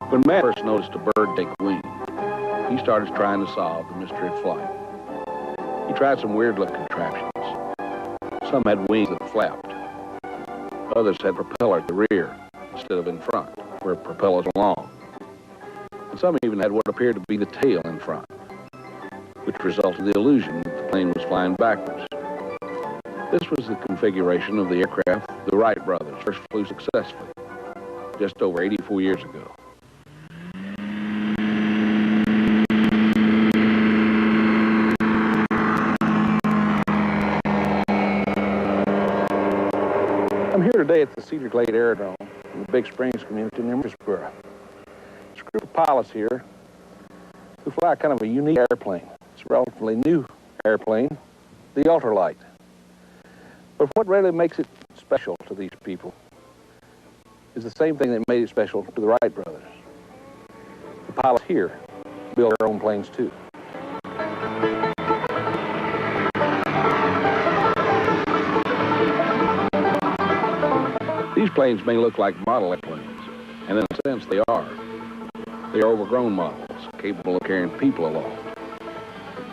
When man first noticed a bird take wing, he started trying to solve the mystery of flight. He tried some weird-looking contraptions. Some had wings that flapped. Others had propeller at the rear instead of in front, where it propels along. And some even had what appeared to be the tail in front, which resulted in the illusion that the plane was flying backwards. This was the configuration of the aircraft the Wright brothers first flew successfully, just over 84 years ago. I'm here today at the Cedar Glade Aerodrome in the Big Springs community near Murfreesboro. There's a group of pilots here who fly kind of a unique airplane. It's a relatively new airplane, the ultralight. But what really makes it special to these people is the same thing that made it special to the Wright brothers. The pilots here build their own planes too. These planes may look like model airplanes, and in a sense they are. They are overgrown models, capable of carrying people aloft.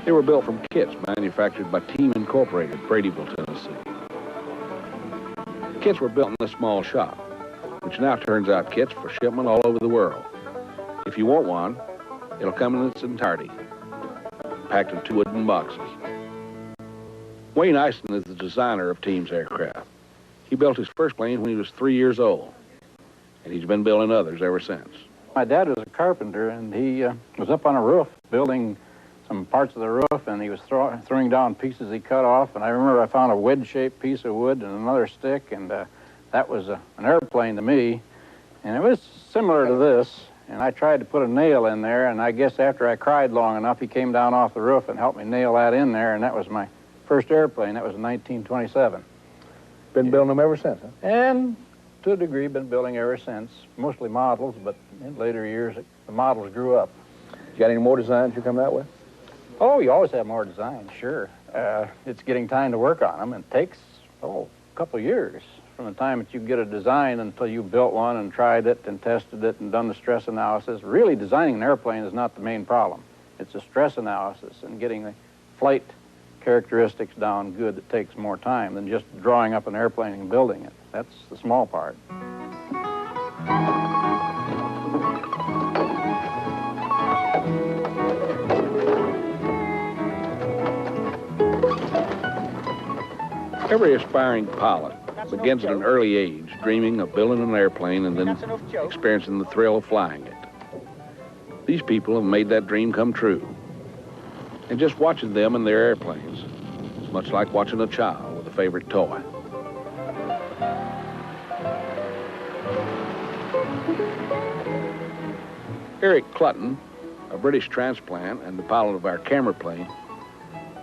They were built from kits manufactured by Team Incorporated, Bradyville, Tennessee. Kits were built in a small shop, which now turns out kits for shipment all over the world. If you want one, it'll come in its entirety, packed in 2 wooden boxes. Wayne Ison is the designer of Team's aircraft. He built his first plane when he was 3 years old, and he's been building others ever since. My dad was a carpenter, and he was up on a roof building some parts of the roof, and he was throwing down pieces he cut off. And I remember I found a wedge-shaped piece of wood and another stick, and that was an airplane to me. And it was similar to this, and I tried to put a nail in there, and I guess after I cried long enough, he came down off the roof and helped me nail that in there, and that was my first airplane. That was in 1927. Been building them ever since, huh? And to a degree, been building ever since. Mostly models, but in later years, the models grew up. You got any more designs you come out with? Oh, you always have more designs, sure. It's getting time to work on them, and it takes, a couple of years from the time that you get a design until you built one and tried it and tested it and done the stress analysis. Really, designing an airplane is not the main problem. It's a stress analysis and getting the flight characteristics down good that takes more time than just drawing up an airplane and building it. That's the small part. Every aspiring pilot begins at an early age dreaming of building an airplane and then experiencing the thrill of flying it. These people have made that dream come true. And just watching them and their airplanes is much like watching a child with a favorite toy. Eric Clutton, a British transplant and the pilot of our camera plane,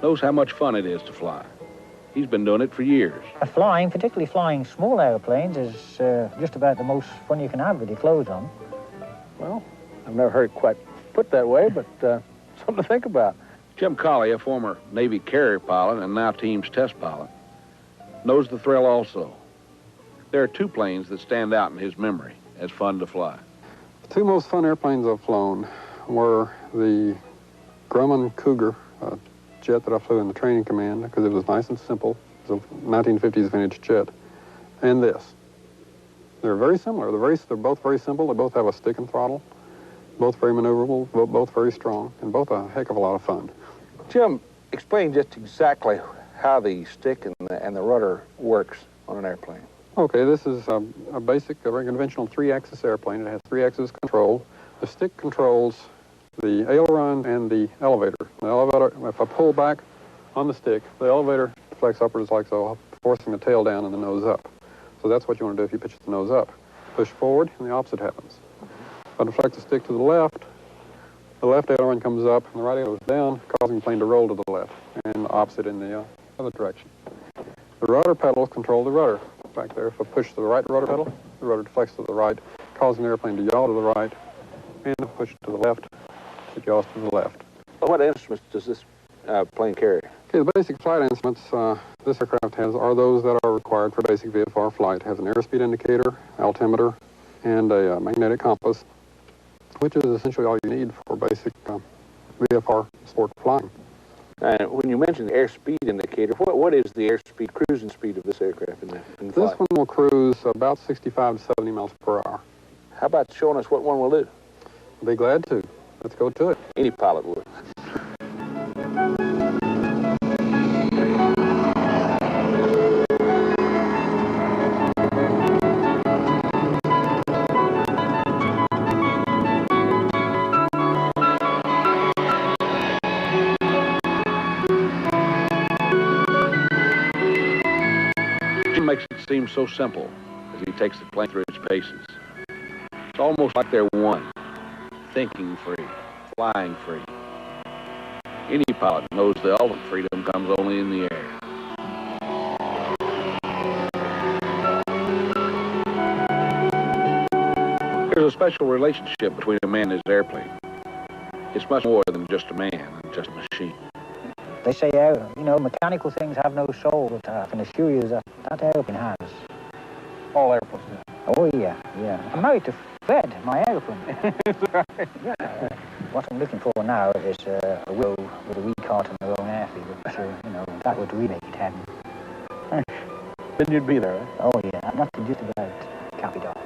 knows how much fun it is to fly. He's been doing it for years. Flying, particularly flying small airplanes, is just about the most fun you can have with your clothes on. Well, I've never heard it quite put that way, but something to think about. Jim Colley, a former Navy carrier pilot and now Team's test pilot, knows the thrill also. There are 2 planes that stand out in his memory as fun to fly. The 2 most fun airplanes I've flown were the Grumman Cougar jet that I flew in the training command because it was nice and simple. It was a 1950s vintage jet. And this. They're very similar. They're both very simple. They both have a stick and throttle. Both very maneuverable, both very strong, and both a heck of a lot of fun. Jim, explain just exactly how the stick and the rudder works on an airplane. Okay, this is a very conventional 3-axis airplane. It has 3-axis control. The stick controls the aileron and the elevator. The elevator, if I pull back on the stick, the elevator deflects upwards like so, forcing the tail down and the nose up. So that's what you want to do if you pitch the nose up. Push forward, and the opposite happens. If I deflect the stick to the left aileron comes up, and the right aileron goes down, causing the plane to roll to the left, and the opposite in the other direction. The rudder pedals control the rudder. Back there, if I push the right rudder pedal, the rudder deflects to the right, causing the airplane to yaw to the right, and if I push it to the left, it yaws to the left. Well, what instruments does this plane carry? Okay, the basic flight instruments this aircraft has are those that are required for basic VFR flight. It has an airspeed indicator, altimeter, and a magnetic compass. which is essentially all you need for basic VFR sport flying. When you mentioned the airspeed indicator, what is the airspeed, cruising speed of this aircraft in This flight? one will cruise about 65 to 70 miles per hour. How about showing us what one will do? I'll be glad to. Let's go to it. Any pilot would. Jim makes it seem so simple as he takes the plane through its paces. It's almost like they're one, thinking free, flying free. Any pilot knows the ultimate freedom comes only in the air. There's a special relationship between a man and his airplane. It's much more than just a man and just a machine. They say, you know, mechanical things have no soul, but I can assure you that that airplane has. All airplanes do. Oh, yeah, yeah. I'm married to Fred, my airplane. Yeah. What I'm looking for now is a willow with a wee cart and their own airfield. So, you know, that would really make it happen. Then you'd be there, right? Oh, yeah. I'm not just about Cappy Dog.